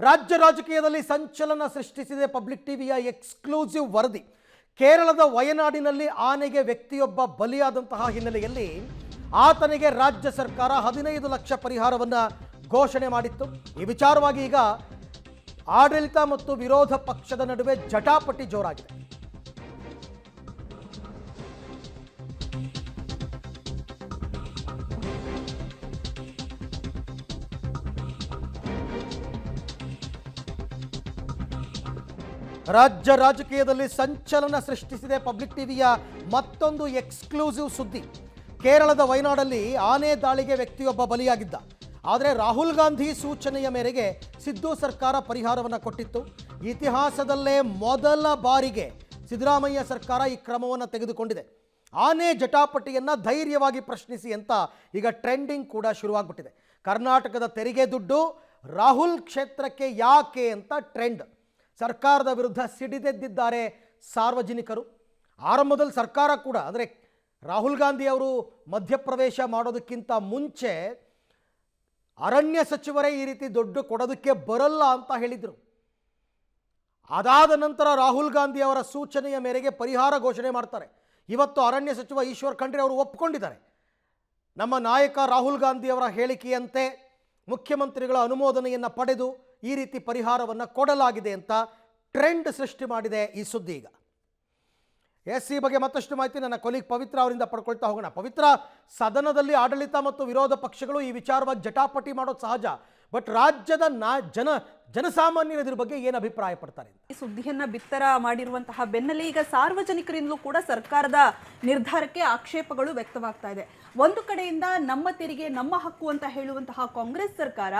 ರಾಜ್ಯ ರಾಜಕೀಯದಲ್ಲಿ ಸಂಚಲನ ಸೃಷ್ಟಿಸಿದೆ ಪಬ್ಲಿಕ್ ಟಿವಿಯ ಎಕ್ಸ್ಕ್ಲೂಸಿವ್ ವರದಿ. ಕೇರಳದ ವಯನಾಡಿನಲ್ಲಿ ಆನೆಗೆ ವ್ಯಕ್ತಿಯೊಬ್ಬ ಬಲಿಯಾದಂತಹ ಹಿನ್ನೆಲೆಯಲ್ಲಿ ಆತನಿಗೆ ರಾಜ್ಯ ಸರ್ಕಾರ 15 ಲಕ್ಷ ಪರಿಹಾರವನ್ನು ಘೋಷಣೆ ಮಾಡಿತ್ತು. ಈ ವಿಚಾರವಾಗಿ ಈಗ ಆಡಳಿತ ಮತ್ತು ವಿರೋಧ ಪಕ್ಷದ ನಡುವೆ ಜಟಾಪಟಿ ಜೋರಾಗಿದೆ. ರಾಜ್ಯ ರಾಜಕೀಯದಲ್ಲಿ ಸಂಚಲನ ಸೃಷ್ಟಿಸಿದೆ ಪಬ್ಲಿಕ್ ಟಿವಿಯ ಮತ್ತೊಂದು ಎಕ್ಸ್ಕ್ಲೂಸಿವ್ ಸುದ್ದಿ. ಕೇರಳದ ವಯನಾಡಲ್ಲಿ ಆನೆ ದಾಳಿಗೆ ವ್ಯಕ್ತಿಯೊಬ್ಬ ಬಲಿಯಾಗಿದ್ದ. ಆದರೆ ರಾಹುಲ್ ಗಾಂಧಿ ಸೂಚನೆಯ ಮೇರೆಗೆ ಸಿದ್ದು ಸರ್ಕಾರ ಪರಿಹಾರವನ್ನು ಕೊಟ್ಟಿತ್ತು. ಇತಿಹಾಸದಲ್ಲೇ ಮೊದಲ ಬಾರಿಗೆ ಸಿದ್ದರಾಮಯ್ಯ ಸರ್ಕಾರ ಈ ಕ್ರಮವನ್ನು ತೆಗೆದುಕೊಂಡಿದೆ. ಆನೆ ಜಟಾಪಟಿಯನ್ನು ಧೈರ್ಯವಾಗಿ ಪ್ರಶ್ನಿಸಿ ಅಂತ ಈಗ ಟ್ರೆಂಡಿಂಗ್ ಕೂಡ ಶುರುವಾಗ್ಬಿಟ್ಟಿದೆ. ಕರ್ನಾಟಕದ ತೆರಿಗೆ ದುಡ್ಡು ರಾಹುಲ್ ಕ್ಷೇತ್ರಕ್ಕೆ ಯಾಕೆ ಅಂತ ಟ್ರೆಂಡ್. ಸರ್ಕಾರದ ವಿರುದ್ಧ ಸಿಡಿದೆದ್ದಿದ್ದಾರೆ ಸಾರ್ವಜನಿಕರು. ಆರಂಭದಲ್ಲಿ ಸರ್ಕಾರ ಕೂಡ ಅಂದರೆ ರಾಹುಲ್ ಗಾಂಧಿ ಅವರು ಮಧ್ಯಪ್ರವೇಶ ಮಾಡೋದಕ್ಕಿಂತ ಮುಂಚೆ ಅರಣ್ಯ ಸಚಿವರೇ ಈ ರೀತಿ ದುಡ್ಡು ಕೊಡೋದಕ್ಕೆ ಬರಲ್ಲ ಅಂತ ಹೇಳಿದರು. ಅದಾದ ನಂತರ ರಾಹುಲ್ ಗಾಂಧಿ ಅವರ ಸೂಚನೆಯ ಮೇರೆಗೆ ಪರಿಹಾರ ಘೋಷಣೆ ಮಾಡ್ತಾರೆ. ಇವತ್ತು ಅರಣ್ಯ ಸಚಿವ ಈಶ್ವರ್ ಖಂಡ್ರೆ ಅವರು ಒಪ್ಪಿಕೊಂಡಿದ್ದಾರೆ. ನಮ್ಮ ನಾಯಕ ರಾಹುಲ್ ಗಾಂಧಿ ಅವರ ಹೇಳಿಕೆಯಂತೆ ಮುಖ್ಯಮಂತ್ರಿಗಳ ಅನುಮೋದನೆಯನ್ನು ಪಡೆದು ಈ ರೀತಿ ಪರಿಹಾರವನ್ನು ಕೊಡಲಾಗಿದೆ ಅಂತ ಟ್ರೆಂಡ್ ಸೃಷ್ಟಿ ಮಾಡಿದೆ ಈ ಸುದ್ದಿ. ಈಗ ಈ ಬಗ್ಗೆ ಮತ್ತಷ್ಟು ಮಾಹಿತಿ ನನ್ನ ಕೊಲೀಗ್ ಪವಿತ್ರ ಅವರಿಂದ ಪಡ್ಕೊಳ್ತಾ ಹೋಗೋಣ. ಪವಿತ್ರ, ಸದನದಲ್ಲಿ ಆಡಳಿತ ಮತ್ತು ವಿರೋಧ ಪಕ್ಷಗಳು ಈ ವಿಚಾರವಾಗಿ ಜಟಾಪಟಿ ಮಾಡೋದು ಸಹಜ, ಬಟ್ ರಾಜ್ಯದ ಜನಸಾಮಾನ್ಯರು ಇದ್ರ ಬಗ್ಗೆ ಏನು ಅಭಿಪ್ರಾಯ ಪಡ್ತಾರೆ? ಈ ಸುದ್ದಿಯನ್ನ ಬಿತ್ತರ ಮಾಡಿರುವಂತಹ ಬೆನ್ನಲ್ಲೇ ಈಗ ಸಾರ್ವಜನಿಕರಿಂದಲೂ ಕೂಡ ಸರ್ಕಾರದ ನಿರ್ಧಾರಕ್ಕೆ ಆಕ್ಷೇಪಗಳು ವ್ಯಕ್ತವಾಗ್ತಾ ಇದೆ. ಒಂದು ಕಡೆಯಿಂದ ನಮ್ಮ ತೆರಿಗೆ ನಮ್ಮ ಹಕ್ಕು ಅಂತ ಹೇಳುವಂತಹ ಕಾಂಗ್ರೆಸ್ ಸರ್ಕಾರ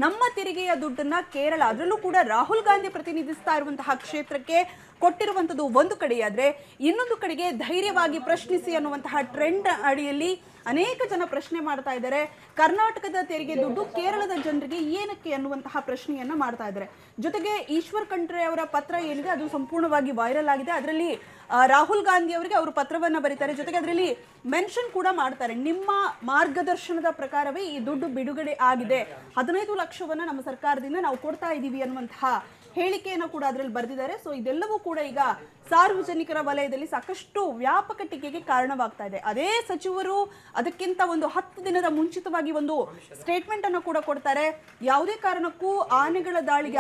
ನಮ್ಮ ತೆರಿಗೆಯ ದುಡ್ಡನ್ನ ಕೇರಳ, ಅದರಲ್ಲೂ ಕೂಡ ರಾಹುಲ್ ಗಾಂಧಿ ಪ್ರತಿನಿಧಿಸ್ತಾ ಇರುವಂತಹ ಕ್ಷೇತ್ರಕ್ಕೆ ಕೊಟ್ಟಿರುವಂಥದ್ದು ಒಂದು ಕಡೆಯಾದ್ರೆ, ಇನ್ನೊಂದು ಕಡೆಗೆ ಧೈರ್ಯವಾಗಿ ಪ್ರಶ್ನಿಸಿ ಅನ್ನುವಂತಹ ಟ್ರೆಂಡ್ ಅಡಿಯಲ್ಲಿ ಅನೇಕ ಜನ ಪ್ರಶ್ನೆ ಮಾಡ್ತಾ ಇದ್ದಾರೆ. ಕರ್ನಾಟಕದ ತೆರಿಗೆ ದುಡ್ಡು ಕೇರಳದ ಜನರಿಗೆ ಏನಕ್ಕೆ ಅನ್ನುವಂತಹ ಪ್ರಶ್ನೆಯನ್ನ ಮಾಡ್ತಾ ಇದ್ದಾರೆ. ಜೊತೆಗೆ ಈಶ್ವರ್ ಖಂಡ್ರೆ ಅವರ ಪತ್ರ ಏನಿದೆ ಅದು ಸಂಪೂರ್ಣವಾಗಿ ವೈರಲ್ ಆಗಿದೆ. ಅದರಲ್ಲಿ ರಾಹುಲ್ ಗಾಂಧಿ ಅವರಿಗೆ ಅವರು ಪತ್ರವನ್ನ ಬರೀತಾರೆ. ಜೊತೆಗೆ ಅದರಲ್ಲಿ ಮೆನ್ಷನ್ ಕೂಡ ಮಾಡ್ತಾರೆ, ನಿಮ್ಮ ಮಾರ್ಗದರ್ಶನದ ಪ್ರಕಾರವೇ ಈ ದುಡ್ಡು ಬಿಡುಗಡೆ ಆಗಿದೆ, 15 ಲಕ್ಷವನ್ನ ನಮ್ಮ ಸರ್ಕಾರದಿಂದ ನಾವು ಕೊಡ್ತಾ ಇದ್ದೀವಿ ಅನ್ನುವಂತಹ ಹೇಳಿಕೆಯನ್ನು ಕೂಡ ಅದರಲ್ಲಿ ಬರೆದಿದ್ದಾರೆ. ಸೊ ಇದೆಲ್ಲವೂ ಕೂಡ ಈಗ ಸಾರ್ವಜನಿಕರ ವಲಯದಲ್ಲಿ ಸಾಕಷ್ಟು ವ್ಯಾಪಕ ಟೀಕೆಗೆ ಕಾರಣವಾಗ್ತಾ ಇದೆ. ಅದೇ ಸಚಿವರು ಅದಕ್ಕಿಂತ ಒಂದು 10 ದಿನದ ಮುಂಚಿತವಾಗಿ ಒಂದು ಸ್ಟೇಟ್ಮೆಂಟ್ ಅನ್ನು ಕೂಡ ಕೊಡ್ತಾರೆ. ಯಾವುದೇ ಕಾರಣಕ್ಕೂ ಆನೆಗಳ ದಾಳಿಗೆ,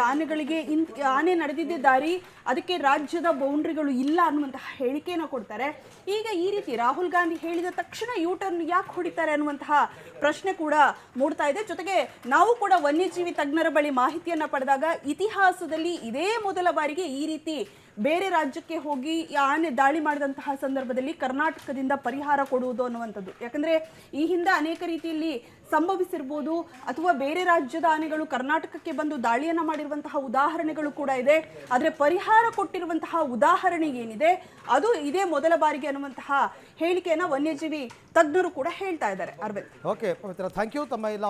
ಆನೆ ನಡೆದಿದ್ದೇ ದಾರಿ, ಅದಕ್ಕೆ ರಾಜ್ಯದ ಬೌಂಡ್ರಿಗಳು ಇಲ್ಲ ಅನ್ನುವಂತಹ ಹೇಳಿಕೆಯನ್ನು ಕೊಡ್ತಾರೆ. ಈಗ ಈ ರೀತಿ ರಾಹುಲ್ ಗಾಂಧಿ ಹೇಳಿದ ತಕ್ಷಣ ಯೂಟರ್ನ್ ಯಾಕೆ ಹೊಡಿತಾರೆ ಅನ್ನುವಂತಹ ಪ್ರಶ್ನೆ ಕೂಡ ಮೂಡ್ತಾ ಇದೆ. ಜೊತೆಗೆ ನಾವು ಕೂಡ ವನ್ಯಜೀವಿ ತಜ್ಞರ ಬಳಿ ಮಾಹಿತಿಯನ್ನ ಪಡೆದಾಗ ಇತಿಹಾಸದಲ್ಲಿ ಇದೇ ಮೊದಲ ಬಾರಿಗೆ ಈ ರೀತಿ ಬೇರೆ ರಾಜ್ಯಕ್ಕೆ ಹೋಗಿ ಆನೆ ದಾಳಿ ಮಾಡಿದಂತಹ ಸಂದರ್ಭದಲ್ಲಿ ಕರ್ನಾಟಕದಿಂದ ಪರಿಹಾರ ಕೊಡುವುದು ಅನ್ನುವಂಥದ್ದು. ಯಾಕಂದ್ರೆ ಈ ಹಿಂದೆ ಅನೇಕ ರೀತಿಯಲ್ಲಿ ಸಂಭವಿಸಿರ್ಬೋದು, ಅಥವಾ ಬೇರೆ ರಾಜ್ಯದ ಆನೆಗಳು ಕರ್ನಾಟಕಕ್ಕೆ ಬಂದು ದಾಳಿಯನ್ನ ಮಾಡಿರುವಂತಹ ಉದಾಹರಣೆಗಳು ಕೂಡ ಇದೆ. ಆದರೆ ಪರಿಹಾರ ಕೊಟ್ಟಿರುವಂತಹ ಉದಾಹರಣೆ ಏನಿದೆ ಅದು ಇದೇ ಮೊದಲ ಬಾರಿಗೆ ಅನ್ನುವಂತಹ ಹೇಳಿಕೆಯನ್ನ ವನ್ಯಜೀವಿ ತಜ್ಞರು ಕೂಡ ಹೇಳ್ತಾ ಇದ್ದಾರೆ. Arvind, okay Pavitra, thank you. ತಮ್ಮ ಎಲ್ಲ